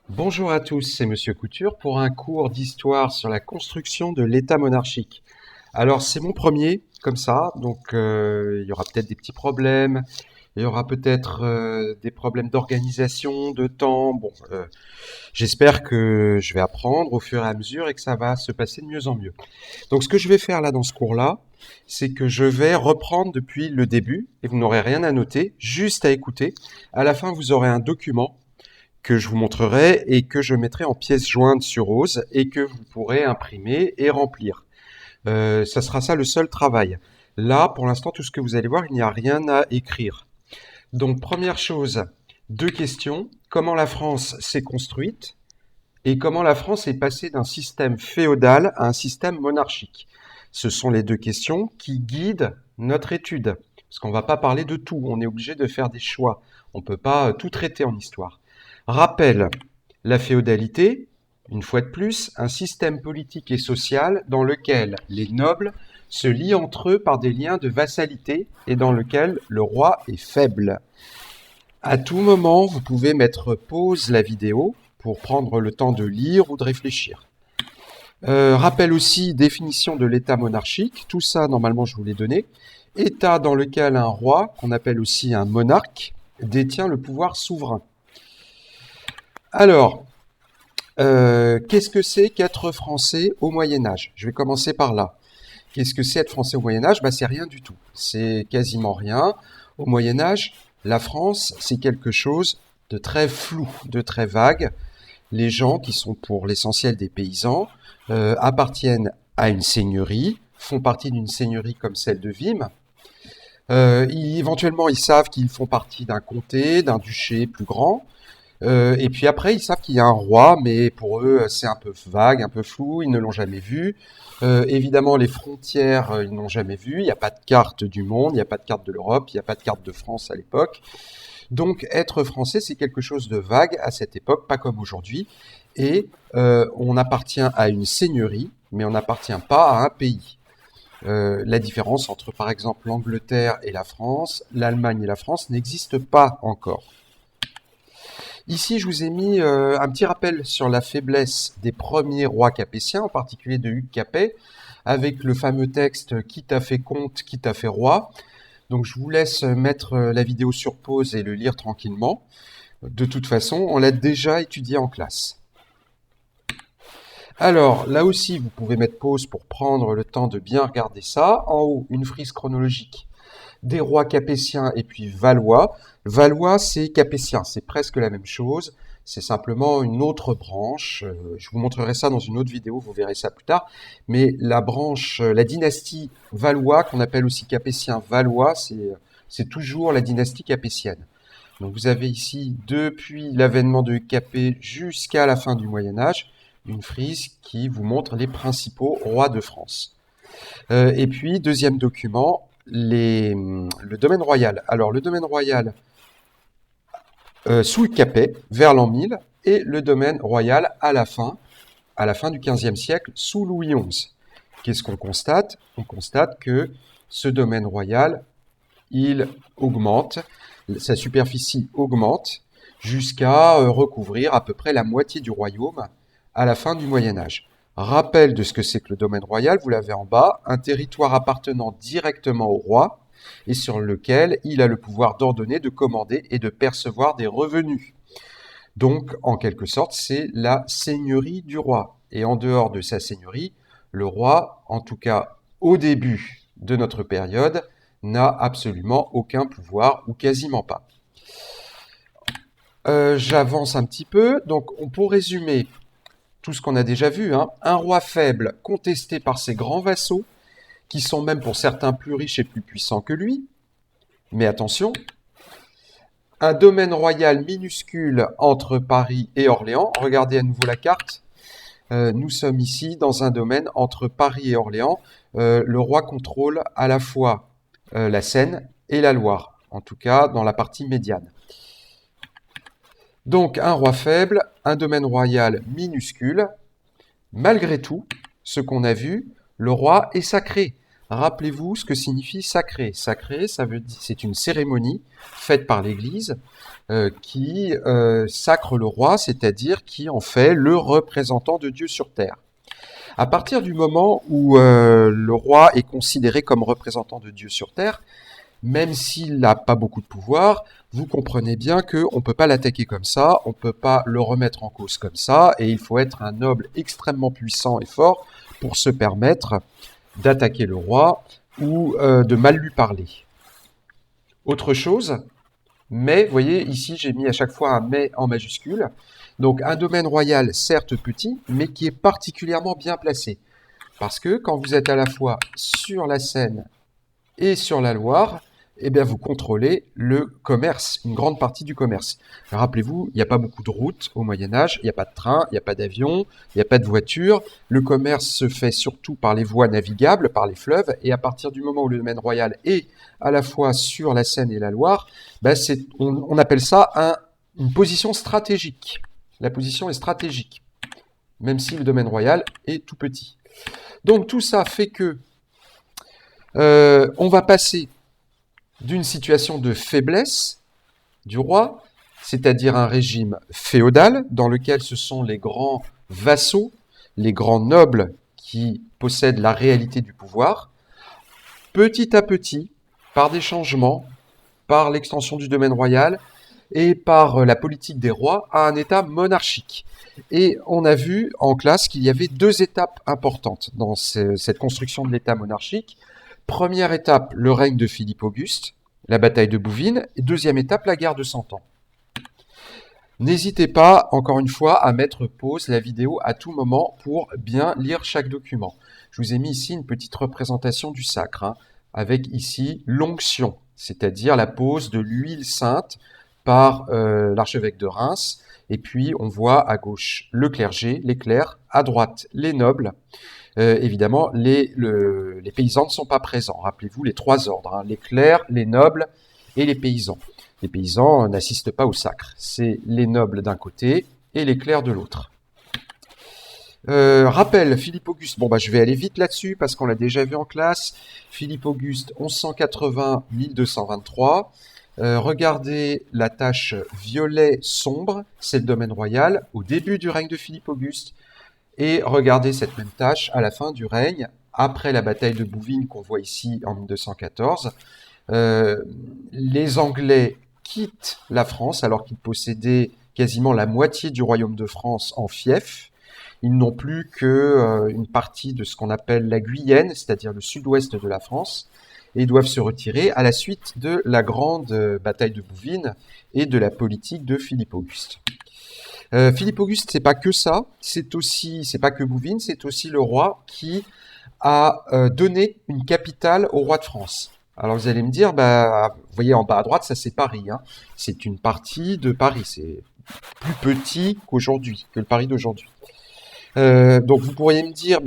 Bonjour à tous, c'est Monsieur Couture pour un cours d'histoire sur la construction de l'État monarchique. Alors c'est mon premier, comme ça, donc il y aura peut-être des petits problèmes, il y aura peut-être des problèmes d'organisation, de temps. Bon, j'espère que je vais apprendre au fur et à mesure et que ça va se passer de mieux en mieux. Donc ce que je vais faire là dans ce cours-là, c'est que je vais reprendre depuis le début et vous n'aurez rien à noter, juste à écouter. À la fin, vous aurez un document que je vous montrerai et que je mettrai en pièces jointes sur rose et que vous pourrez imprimer et remplir. Ça sera ça le seul travail. Là, pour l'instant, tout ce que vous allez voir, il n'y a rien à écrire. Donc, première chose, deux questions. Comment la France s'est construite et comment la France est passée d'un système féodal à un système monarchique? Ce sont les deux questions qui guident notre étude. Parce qu'on ne va pas parler de tout, on est obligé de faire des choix. On ne peut pas tout traiter en histoire. Rappel, la féodalité, une fois de plus, un système politique et social dans lequel les nobles se lient entre eux par des liens de vassalité et dans lequel le roi est faible. À tout moment, vous pouvez mettre pause la vidéo pour prendre le temps de lire ou de réfléchir. Rappel aussi, définition de l'état monarchique, tout ça normalement je vous l'ai donné. État dans lequel un roi, qu'on appelle aussi un monarque, détient le pouvoir souverain. Alors, qu'est-ce que c'est qu'être français au Moyen-Âge? Je vais commencer par là. Qu'est-ce que c'est être français au Moyen-Âge? C'est rien du tout. C'est quasiment rien. Au Moyen-Âge, la France, c'est quelque chose de très flou, de très vague. Les gens, qui sont pour l'essentiel des paysans, appartiennent à une seigneurie, font partie d'une seigneurie comme celle de Vimy. Éventuellement, ils savent qu'ils font partie d'un comté, d'un duché plus grand. Et puis après, ils savent qu'il y a un roi, mais pour eux, c'est un peu vague, un peu flou, ils ne l'ont jamais vu. Évidemment, les frontières, ils n'ont jamais vu. Il n'y a pas de carte du monde, il n'y a pas de carte de l'Europe, il n'y a pas de carte de France à l'époque. Donc, être français, c'est quelque chose de vague à cette époque, pas comme aujourd'hui. Et on appartient à une seigneurie, mais on n'appartient pas à un pays. La différence entre, par exemple, l'Angleterre et la France, l'Allemagne et la France n'existe pas encore. Ici, je vous ai mis un petit rappel sur la faiblesse des premiers rois capétiens, en particulier de Hugues Capet, avec le fameux texte « Qui t'a fait comte, qui t'a fait roi ». Donc je vous laisse mettre la vidéo sur pause et le lire tranquillement. De toute façon, on l'a déjà étudié en classe. Alors, là aussi, vous pouvez mettre pause pour prendre le temps de bien regarder ça. En haut, une frise chronologique des rois capétiens et puis Valois. Valois, c'est capétien, c'est presque la même chose. C'est simplement une autre branche. Je vous montrerai ça dans une autre vidéo, vous verrez ça plus tard. Mais la branche, la dynastie Valois, qu'on appelle aussi capétien Valois, c'est toujours la dynastie capétienne. Donc vous avez ici, depuis l'avènement de Capet jusqu'à la fin du Moyen-Âge, une frise qui vous montre les principaux rois de France. Et puis, deuxième document, le domaine royal. Alors, le domaine royal sous Capet, vers l'an 1000, et le domaine royal à la fin du XVe siècle, sous Louis XI. Qu'est-ce qu'on constate? On constate que ce domaine royal, il augmente, sa superficie augmente, jusqu'à recouvrir à peu près la moitié du royaume à la fin du Moyen-Âge. Rappel de ce que c'est que le domaine royal, vous l'avez en bas, un territoire appartenant directement au roi et sur lequel il a le pouvoir d'ordonner, de commander et de percevoir des revenus. Donc, en quelque sorte, c'est la seigneurie du roi. Et en dehors de sa seigneurie, le roi, en tout cas au début de notre période, n'a absolument aucun pouvoir ou quasiment pas. J'avance un petit peu. Donc, pour résumer tout ce qu'on a déjà vu, hein, un roi faible contesté par ses grands vassaux, qui sont même pour certains plus riches et plus puissants que lui. Mais attention, un domaine royal minuscule entre Paris et Orléans. Regardez à nouveau la carte. Nous sommes ici dans un domaine entre Paris et Orléans. Le roi contrôle à la fois la Seine et la Loire, en tout cas dans la partie médiane. Donc un roi faible, un domaine royal minuscule. Malgré tout, ce qu'on a vu, le roi est sacré. rappelez-vous ce que signifie sacré. Sacré, ça veut dire, c'est une cérémonie faite par l'Église qui sacre le roi, c'est-à-dire qui en fait le représentant de Dieu sur terre. À partir du moment où le roi est considéré comme représentant de Dieu sur terre, même s'il n'a pas beaucoup de pouvoir, vous comprenez bien qu'on ne peut pas l'attaquer comme ça, on ne peut pas le remettre en cause comme ça, et il faut être un noble extrêmement puissant et fort pour se permettre d'attaquer le roi ou de mal lui parler. Autre chose, mais, vous voyez, ici j'ai mis à chaque fois un mais en majuscule, donc un domaine royal certes petit, mais qui est particulièrement bien placé. Parce que quand vous êtes à la fois sur la Seine et sur la Loire, eh bien vous contrôlez le commerce, une grande partie du commerce. Rappelez-vous, il n'y a pas beaucoup de routes au Moyen-Âge, il n'y a pas de train, il n'y a pas d'avion, il n'y a pas de voiture. Le commerce se fait surtout par les voies navigables, par les fleuves, et à partir du moment où le domaine royal est à la fois sur la Seine et la Loire, ben on appelle ça une position stratégique. La position est stratégique, même si le domaine royal est tout petit. Donc tout ça fait que on va passer d'une situation de faiblesse du roi, c'est-à-dire un régime féodal dans lequel ce sont les grands vassaux, les grands nobles qui possèdent la réalité du pouvoir, petit à petit, par des changements, par l'extension du domaine royal et par la politique des rois, à un État monarchique. Et on a vu en classe qu'il y avait deux étapes importantes dans cette construction de l'État monarchique. Première étape, le règne de Philippe Auguste, la bataille de Bouvines. Et deuxième étape, la guerre de 100 ans. N'hésitez pas, encore une fois, à mettre pause la vidéo à tout moment pour bien lire chaque document. Je vous ai mis ici une petite représentation du sacre, avec ici l'onction, c'est-à-dire la pose de l'huile sainte par l'archevêque de Reims. Et puis, on voit à gauche le clergé, les clercs, à droite les nobles. Évidemment, les paysans ne sont pas présents. Rappelez-vous les trois ordres, les clercs, les nobles et les paysans. Les paysans n'assistent pas au sacre. C'est les nobles d'un côté et les clercs de l'autre. Rappel, Philippe Auguste. Bon, je vais aller vite là-dessus parce qu'on l'a déjà vu en classe. Philippe Auguste, 1180-1223. Regardez la tache violet sombre, c'est le domaine royal, au début du règne de Philippe Auguste. Et regardez cette même tache à la fin du règne, après la bataille de Bouvines qu'on voit ici en 1214. Les Anglais quittent la France alors qu'ils possédaient quasiment la moitié du royaume de France en fief. Ils n'ont plus qu'une partie de ce qu'on appelle la Guyenne, c'est-à-dire le sud-ouest de la France, et doivent se retirer à la suite de la grande bataille de Bouvines et de la politique de Philippe Auguste. Philippe Auguste, c'est pas que ça, c'est pas que Bouvines, c'est aussi le roi qui a donné une capitale au roi de France. Alors vous allez me dire, vous voyez en bas à droite, ça c'est Paris, c'est une partie de Paris, c'est plus petit qu'aujourd'hui, que le Paris d'aujourd'hui. Donc vous pourriez me dire,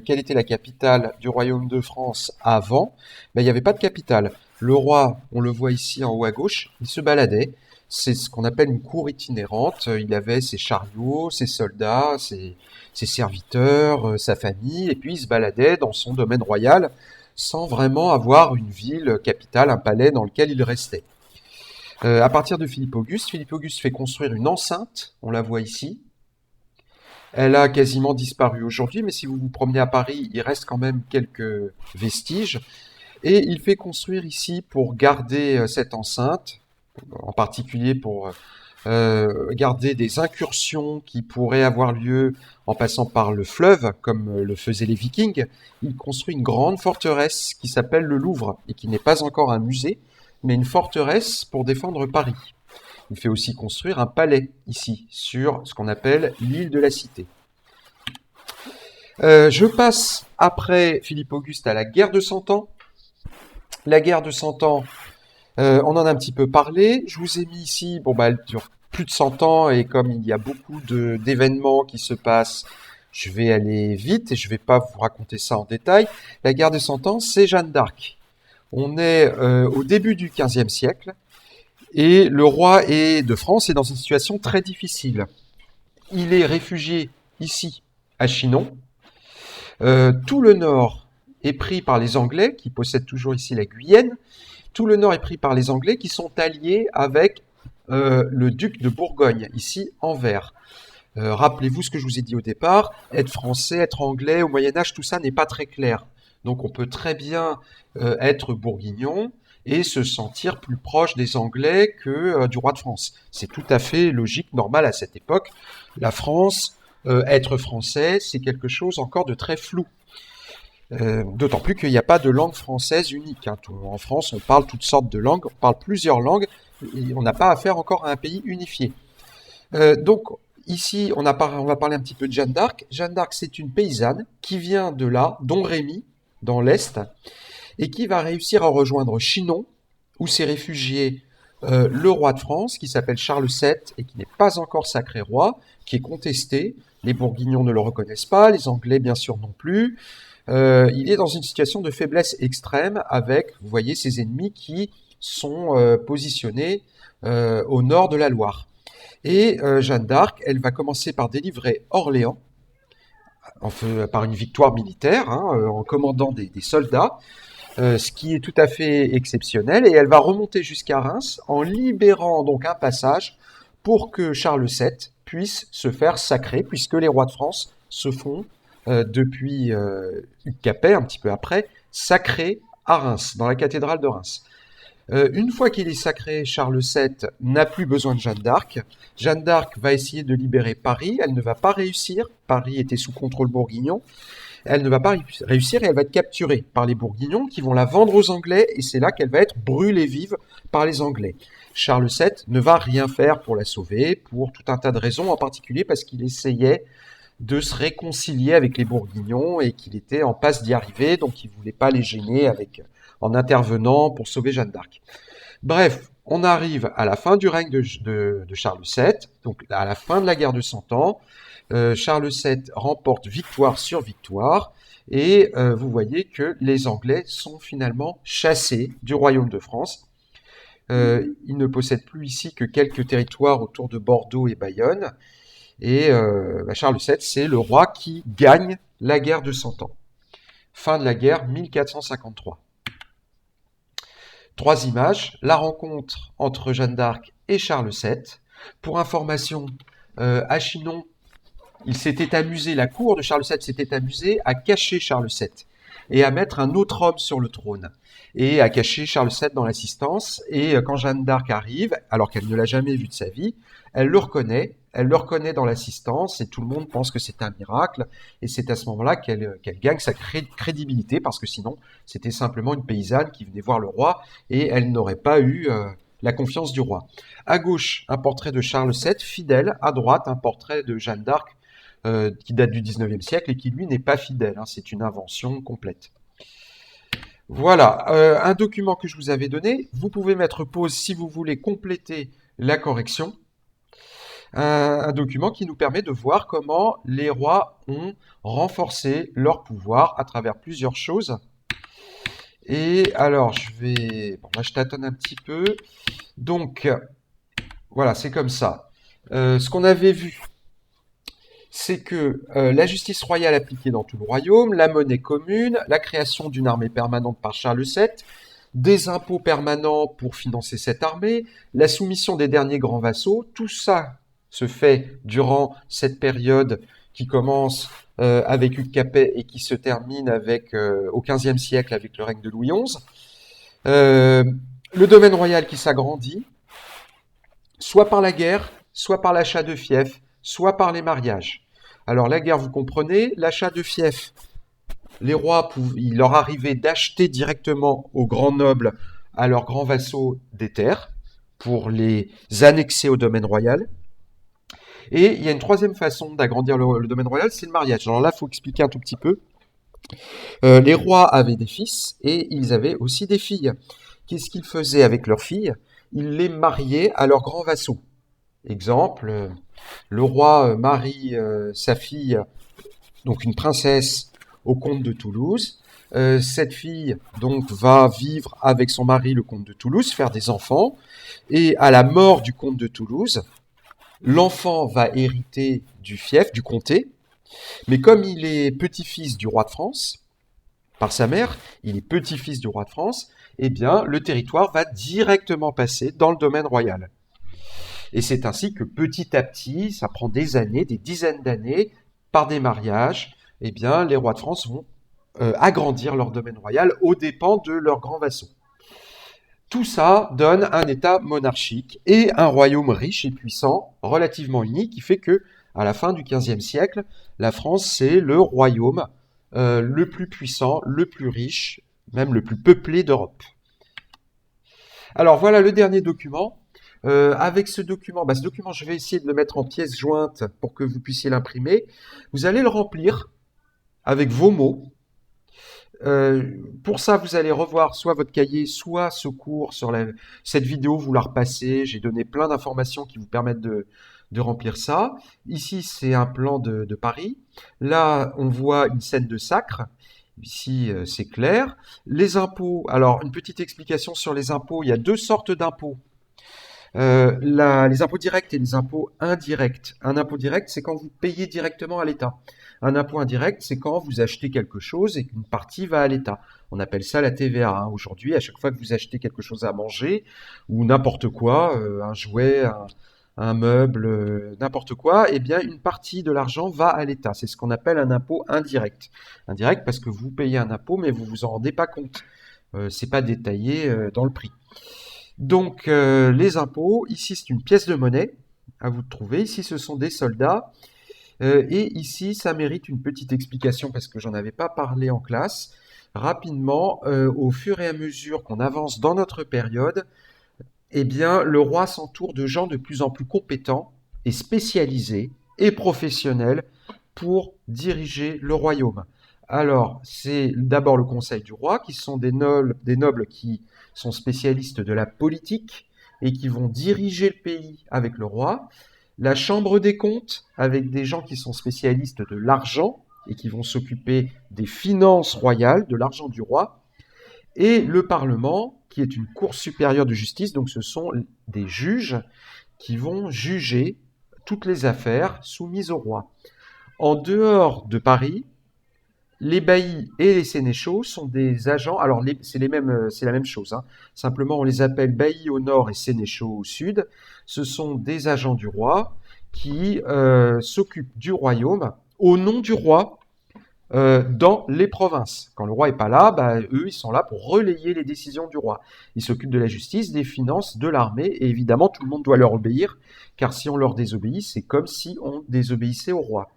quelle était la capitale du royaume de France avant? Il n'y avait pas de capitale. Le roi, on le voit ici en haut à gauche, il se baladait. C'est ce qu'on appelle une cour itinérante. Il avait ses chariots, ses soldats, ses serviteurs, sa famille, et puis il se baladait dans son domaine royal sans vraiment avoir une ville capitale, un palais dans lequel il restait. À partir de Philippe Auguste fait construire une enceinte, on la voit ici. Elle a quasiment disparu aujourd'hui, mais si vous vous promenez à Paris, il reste quand même quelques vestiges. Et il fait construire ici, pour garder cette enceinte, en particulier pour garder des incursions qui pourraient avoir lieu en passant par le fleuve, comme le faisaient les Vikings, il construit une grande forteresse qui s'appelle le Louvre, et qui n'est pas encore un musée, mais une forteresse pour défendre Paris. Il fait aussi construire un palais ici, sur ce qu'on appelle l'île de la Cité. Je passe après Philippe Auguste à la guerre de 100 ans. La guerre de 100 ans, on en a un petit peu parlé. Je vous ai mis ici, elle dure plus de 100 ans et comme il y a beaucoup d'événements qui se passent, je vais aller vite et je ne vais pas vous raconter ça en détail. La guerre de 100 ans, c'est Jeanne d'Arc. On est au début du XVe siècle. Et le roi de France est dans une situation très difficile. Il est réfugié ici, à Chinon. Tout le nord est pris par les Anglais, qui possèdent toujours ici la Guyenne. Tout le nord est pris par les Anglais, qui sont alliés avec le duc de Bourgogne, ici Anvers. Rappelez-vous ce que je vous ai dit au départ, être français, être anglais, au Moyen-Âge, tout ça n'est pas très clair. Donc on peut très bien être bourguignon et se sentir plus proche des Anglais que du roi de France. C'est tout à fait logique, normal à cette époque. La France, être français, c'est quelque chose encore de très flou. D'autant plus qu'il n'y a pas de langue française unique. Hein. En France, on parle toutes sortes de langues, on parle plusieurs langues, et on n'a pas affaire encore à un pays unifié. Donc, ici, on va parler un petit peu de Jeanne d'Arc. Jeanne d'Arc, c'est une paysanne qui vient de là, Domrémy, dans l'Est, et qui va réussir à rejoindre Chinon, où s'est réfugié le roi de France, qui s'appelle Charles VII, et qui n'est pas encore sacré roi, qui est contesté. Les Bourguignons ne le reconnaissent pas, les Anglais, bien sûr, non plus. Il est dans une situation de faiblesse extrême avec, vous voyez, ses ennemis qui sont positionnés au nord de la Loire. Et Jeanne d'Arc, elle va commencer par délivrer Orléans, par une victoire militaire, hein, en commandant des soldats, ce qui est tout à fait exceptionnel. Et elle va remonter jusqu'à Reims en libérant donc un passage pour que Charles VII puisse se faire sacrer, puisque les rois de France se font depuis Hugues Capet, un petit peu après, sacré à Reims, dans la cathédrale de Reims. Une fois qu'il est sacré, Charles VII n'a plus besoin de Jeanne d'Arc. Jeanne d'Arc va essayer de libérer Paris, elle ne va pas réussir, Paris était sous contrôle bourguignon, elle ne va pas réussir et elle va être capturée par les Bourguignons qui vont la vendre aux Anglais et c'est là qu'elle va être brûlée vive par les Anglais. Charles VII ne va rien faire pour la sauver, pour tout un tas de raisons, en particulier parce qu'il essayait de se réconcilier avec les Bourguignons et qu'il était en passe d'y arriver, donc il ne voulait pas les gêner en intervenant pour sauver Jeanne d'Arc. Bref, on arrive à la fin du règne de Charles VII, donc à la fin de la guerre de 100 ans. Charles VII remporte victoire sur victoire et vous voyez que les Anglais sont finalement chassés du royaume de France. Ils ne possèdent plus ici que quelques territoires autour de Bordeaux et Bayonne. Et Charles VII, c'est le roi qui gagne la guerre de 100 ans. Fin de la guerre, 1453. 3 images, la rencontre entre Jeanne d'Arc et Charles VII. Pour information, à Chinon, la cour de Charles VII s'était amusée à cacher Charles VII et à mettre un autre homme sur le trône et à cacher Charles VII dans l'assistance. Et quand Jeanne d'Arc arrive, alors qu'elle ne l'a jamais vu de sa vie, elle le reconnaît dans l'assistance et tout le monde pense que c'est un miracle. Et c'est à ce moment-là qu'elle gagne sa crédibilité parce que sinon, c'était simplement une paysanne qui venait voir le roi et elle n'aurait pas eu la confiance du roi. À gauche, un portrait de Charles VII, fidèle. À droite, un portrait de Jeanne d'Arc qui date du 19e siècle et qui, lui, n'est pas fidèle. Hein, c'est une invention complète. Voilà, un document que je vous avais donné. Vous pouvez mettre pause si vous voulez compléter la correction. Un document qui nous permet de voir comment les rois ont renforcé leur pouvoir à travers plusieurs choses. Et alors, là, je tâtonne un petit peu. Donc, voilà, c'est comme ça. Ce qu'on avait vu, c'est que la justice royale appliquée dans tout le royaume, la monnaie commune, la création d'une armée permanente par Charles VII, des impôts permanents pour financer cette armée, la soumission des derniers grands vassaux, tout ça se fait durant cette période qui commence avec Hugues Capet et qui se termine au XVe siècle avec le règne de Louis XI. Le domaine royal qui s'agrandit, soit par la guerre, soit par l'achat de fiefs, soit par les mariages. Alors la guerre, vous comprenez, l'achat de fiefs, les rois, il leur arrivait d'acheter directement aux grands nobles, à leurs grands vassaux des terres, pour les annexer au domaine royal. Et il y a une troisième façon d'agrandir le domaine royal, c'est le mariage. Alors là, il faut expliquer un tout petit peu. Les rois avaient des fils et ils avaient aussi des filles. Qu'est-ce qu'ils faisaient avec leurs filles? Ils les mariaient à leurs grands vassaux. Exemple, le roi marie sa fille, donc une princesse, au comte de Toulouse. Cette fille donc va vivre avec son mari, le comte de Toulouse, faire des enfants. Et à la mort du comte de Toulouse, l'enfant va hériter du fief, du comté. Mais comme il est petit-fils du roi de France, par sa mère, il est petit-fils du roi de France, eh bien, le territoire va directement passer dans le domaine royal. Et c'est ainsi que petit à petit, ça prend des années, des dizaines d'années, par des mariages, eh bien, les rois de France vont agrandir leur domaine royal aux dépens de leurs grands vassaux. Tout ça donne un État monarchique et un royaume riche et puissant, relativement uni, qui fait que, à la fin du XVe siècle, la France, c'est le royaume le plus puissant, le plus riche, même le plus peuplé d'Europe. Alors voilà le dernier document. Avec ce document, je vais essayer de le mettre en pièce jointe pour que vous puissiez l'imprimer. Vous allez le remplir avec vos mots. Pour ça, vous allez revoir soit votre cahier, soit ce cours sur cette vidéo, vous la repassez. J'ai donné plein d'informations qui vous permettent de remplir ça. Ici, c'est un plan de Paris. Là, on voit une scène de Sacre. Ici, c'est clair. Les impôts, alors une petite explication sur les impôts. Il y a deux sortes d'impôts. Les impôts directs et les impôts indirects. Un impôt direct, c'est quand vous payez directement à l'État. Un impôt indirect, c'est quand vous achetez quelque chose et qu'une partie va à l'État. On appelle ça la TVA. Hein. Aujourd'hui, à chaque fois que vous achetez quelque chose à manger ou n'importe quoi, un jouet, un meuble, n'importe quoi, eh bien, une partie de l'argent va à l'État. C'est ce qu'on appelle un impôt indirect. Indirect parce que vous payez un impôt, mais vous vous en rendez pas compte. C'est pas détaillé dans le prix. Donc, les impôts, ici c'est une pièce de monnaie, à vous de trouver. Ici ce sont des soldats. Et ici, ça mérite une petite explication parce que j'en avais pas parlé en classe. Rapidement, au fur et à mesure qu'on avance dans notre période, eh bien, le roi s'entoure de gens de plus en plus compétents et spécialisés et professionnels pour diriger le royaume. Alors, c'est d'abord le conseil du roi, qui sont des nobles qui sont spécialistes de la politique et qui vont diriger le pays avec le roi. La chambre des comptes, avec des gens qui sont spécialistes de l'argent et qui vont s'occuper des finances royales, de l'argent du roi. Et le Parlement, qui est une cour supérieure de justice, donc ce sont des juges qui vont juger toutes les affaires soumises au roi. En dehors de Paris, les baillis et les sénéchaux sont des agents. Alors, c'est la même chose. Hein. Simplement, on les appelle baillis au nord et sénéchaux au sud. Ce sont des agents du roi qui s'occupent du royaume au nom du roi dans les provinces. Quand le roi est pas là, eux, ils sont là pour relayer les décisions du roi. Ils s'occupent de la justice, des finances, de l'armée, et évidemment, tout le monde doit leur obéir, car si on leur désobéit, c'est comme si on désobéissait au roi.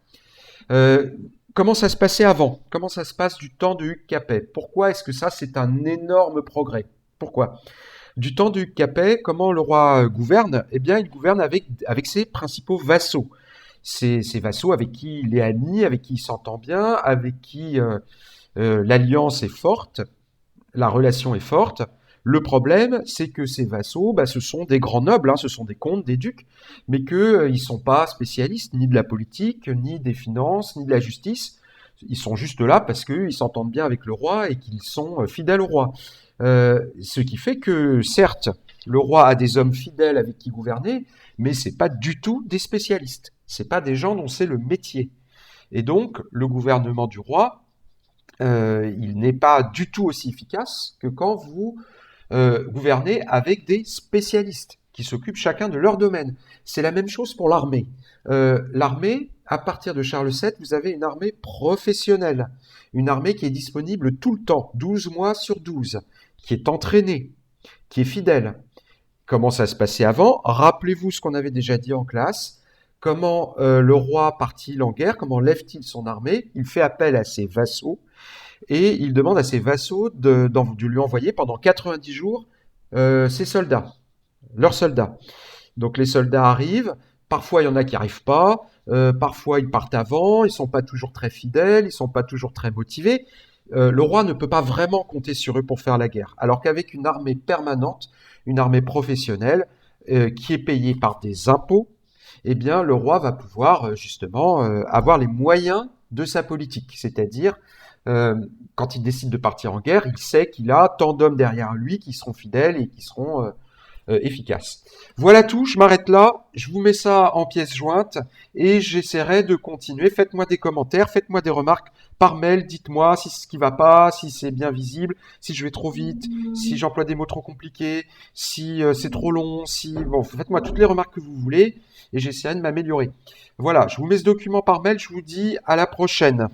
Comment ça se passait avant? Comment ça se passe du temps de Hugues Capet? Pourquoi est-ce que ça, c'est un énorme progrès? Pourquoi? Du temps de Hugues Capet, comment le roi gouverne? Eh bien, il gouverne avec ses principaux vassaux. Ces vassaux avec qui il est ami, avec qui il s'entend bien, avec qui l'alliance est forte, la relation est forte. Le problème, c'est que ces vassaux, ce sont des grands nobles, hein, ce sont des comtes, des ducs, mais qu'ils ne sont pas spécialistes ni de la politique, ni des finances, ni de la justice. Ils sont juste là parce qu'ils s'entendent bien avec le roi et qu'ils sont fidèles au roi. Ce qui fait que, certes, le roi a des hommes fidèles avec qui gouverner, mais c'est pas du tout des spécialistes. C'est pas des gens dont c'est le métier. Et donc, le gouvernement du roi, il n'est pas du tout aussi efficace que quand vous gouverner avec des spécialistes qui s'occupent chacun de leur domaine. C'est la même chose pour l'armée. L'armée, à partir de Charles VII, vous avez une armée professionnelle, une armée qui est disponible tout le temps, 12 mois sur 12, qui est entraînée, qui est fidèle. Comment ça se passait avant? Rappelez-vous ce qu'on avait déjà dit en classe. Comment le roi part-il en guerre? Comment lève-t-il son armée? Il fait appel à ses vassaux et il demande à ses vassaux de lui envoyer pendant 90 jours ses soldats, leurs soldats. Donc les soldats arrivent, parfois il y en a qui n'arrivent pas, parfois ils partent avant, ils ne sont pas toujours très fidèles, ils ne sont pas toujours très motivés. Le roi ne peut pas vraiment compter sur eux pour faire la guerre. Alors qu'avec une armée permanente, une armée professionnelle, qui est payée par des impôts, eh bien le roi va pouvoir justement avoir les moyens de sa politique, c'est-à-dire quand il décide de partir en guerre, il sait qu'il a tant d'hommes derrière lui qui seront fidèles et qui seront efficace. Voilà tout, je m'arrête là, je vous mets ça en pièces jointes et j'essaierai de continuer. Faites-moi des commentaires, faites-moi des remarques par mail, dites-moi si c'est ce qui va pas, si c'est bien visible, si je vais trop vite, si j'emploie des mots trop compliqués, si c'est trop long, si... Bon, faites-moi toutes les remarques que vous voulez et j'essaierai de m'améliorer. Voilà, je vous mets ce document par mail, je vous dis à la prochaine.